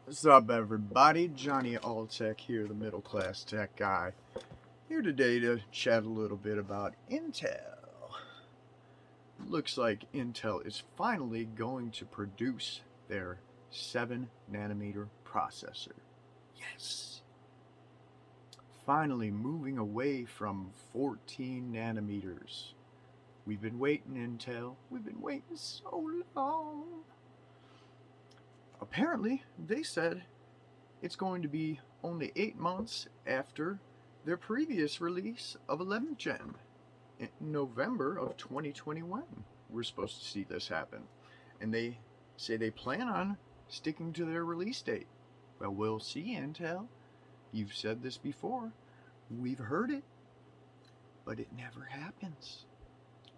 What's up, everybody? Johnny Alltech here, the middle class tech guy. Here today to chat a little bit about Intel. Looks like Intel is finally going to produce their 7 nanometer processor. Yes! Finally moving away from 14 nanometers. We've been waiting, Intel. We've been waiting so long. Apparently, they said it's going to be only 8 months after their previous release of 11th Gen. In November of 2021, we're supposed to see this happen. And they say they plan on sticking to their release date. Well, we'll see, Intel. You've said this before. We've heard it. But it never happens.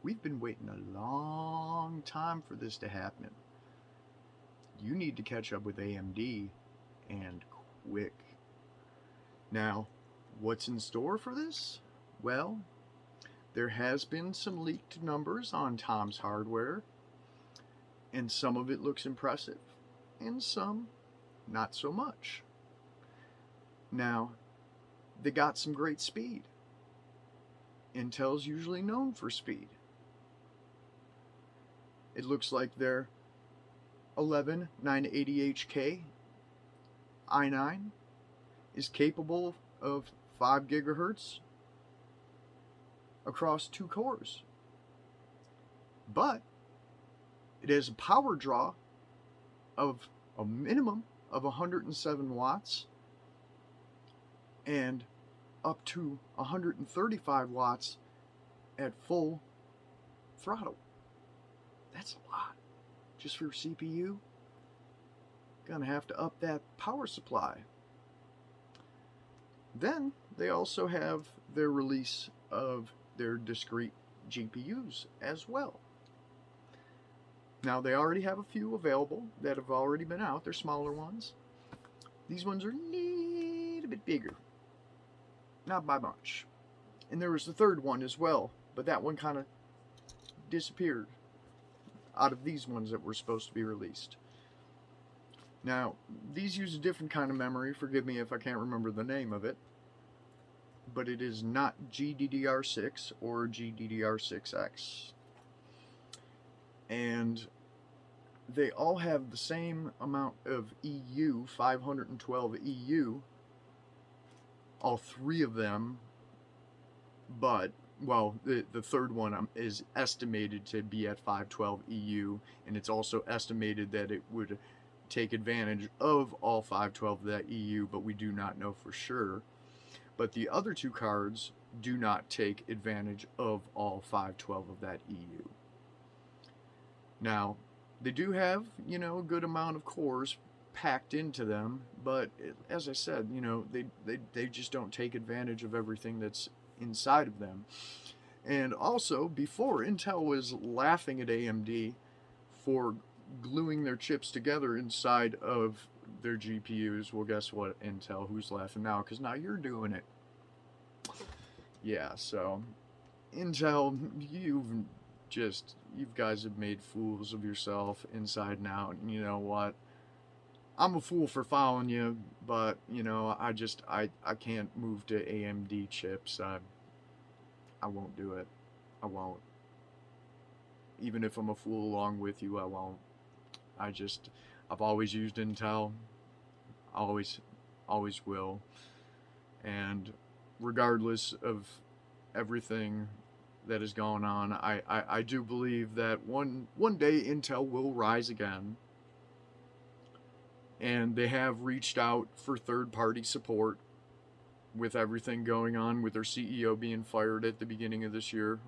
We've been waiting a long time for this to happen. You need to catch up with AMD, and quick. Now, what's in store for this? Well, there has been some leaked numbers on Tom's Hardware, and some of it looks impressive, and some not so much. Now, they got some great speed. Intel's usually known for speed. It looks like their 11980HK i9 is capable of 5 gigahertz across 2 cores. But it has a power draw of a minimum of 107 watts and up to 135 watts at full throttle. That's a lot. Just for CPU, gonna have to up that power supply. Then they also have their release of their discrete GPUs as well. Now they already have a few available that have already been out. They're smaller ones. These ones are a little bit bigger. Not by much. And there was the third one as well, but that one kind of disappeared out of these ones that were supposed to be released. Now, these use a different kind of memory. Forgive me if I can't remember the name of it. But it is not GDDR6 or GDDR6X. And they all have the same amount of EU, 512 EU. All three of them. But well, the third one is estimated to be at 512 EU, and it's also estimated that it would take advantage of all 512 of that EU, but we do not know for sure. But the other two cards do not take advantage of all 512 of that EU. Now, they do have, a good amount of cores packed into them, but as I said, they just don't take advantage of everything that's inside of them. And also, before, Intel was laughing at AMD for gluing their chips together inside of their GPUs. Well, guess what, Intel? Who's laughing now? Because now you're doing it. Yeah, so Intel, you guys have made fools of yourself inside and out. And you know what? I'm a fool for following you, but I can't move to AMD chips. I won't do it. I won't. Even if I'm a fool along with you, I won't. I've always used Intel. Always will. And regardless of everything that is going on, I do believe that one day Intel will rise again. And they have reached out for third-party support with everything going on with their CEO being fired at the beginning of this year.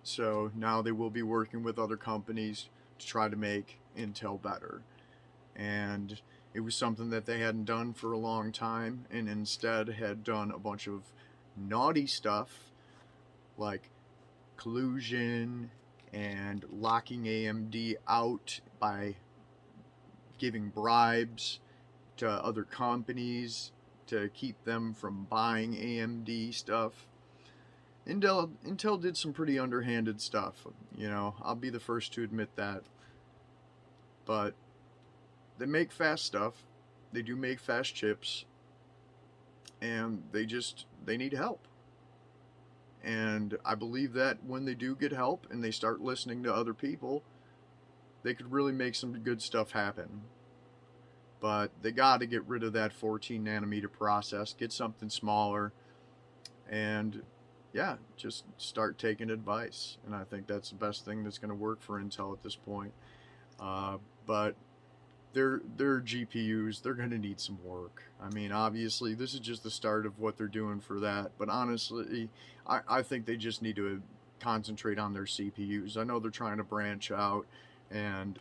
So now they will be working with other companies to try to make Intel better. And it was something that they hadn't done for a long time, and instead had done a bunch of naughty stuff like collusion and locking AMD out by giving bribes to other companies to keep them from buying AMD stuff. Intel did some pretty underhanded stuff, I'll be the first to admit that. But they make fast stuff. They do make fast chips, and they need help. And I believe that when they do get help and they start listening to other people, they could really make some good stuff happen. But they got to get rid of that 14 nanometer process, get something smaller, and yeah, just start taking advice. And I think that's the best thing that's going to work for Intel at this point. But their GPUs, they're going to need some work. I mean, obviously, this is just the start of what they're doing for that. But honestly, I think they just need to concentrate on their CPUs. I know they're trying to branch out, and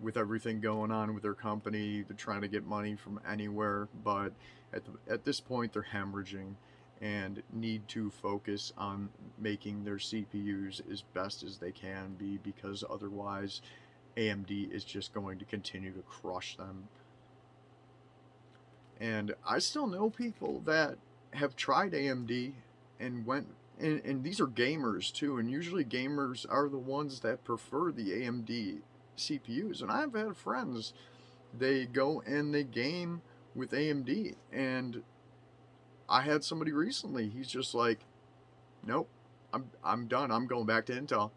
with everything going on with their company, they're trying to get money from anywhere. But at this point, they're hemorrhaging and need to focus on making their CPUs as best as they can be, because otherwise AMD is just going to continue to crush them. And I still know people that have tried AMD and went, and these are gamers too, and usually gamers are the ones that prefer the AMD CPUs. And I've had friends, they go and they game with AMD, and I had somebody recently, he's just like, nope, I'm done, I'm going back to Intel.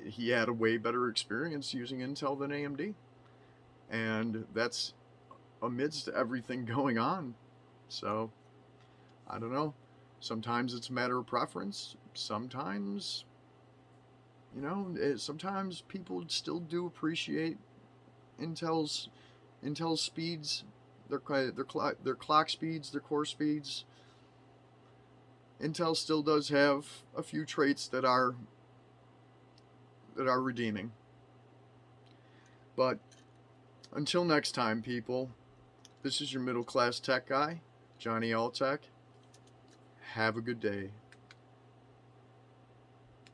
He had a way better experience using Intel than AMD. And that's amidst everything going on. So, I don't know. Sometimes it's a matter of preference. Sometimes, sometimes people still do appreciate Intel's speeds, their clock speeds, their core speeds. Intel still does have a few traits that are redeeming. But until next time, people, this is your middle class tech guy, Johnny Alltech. Have a good day.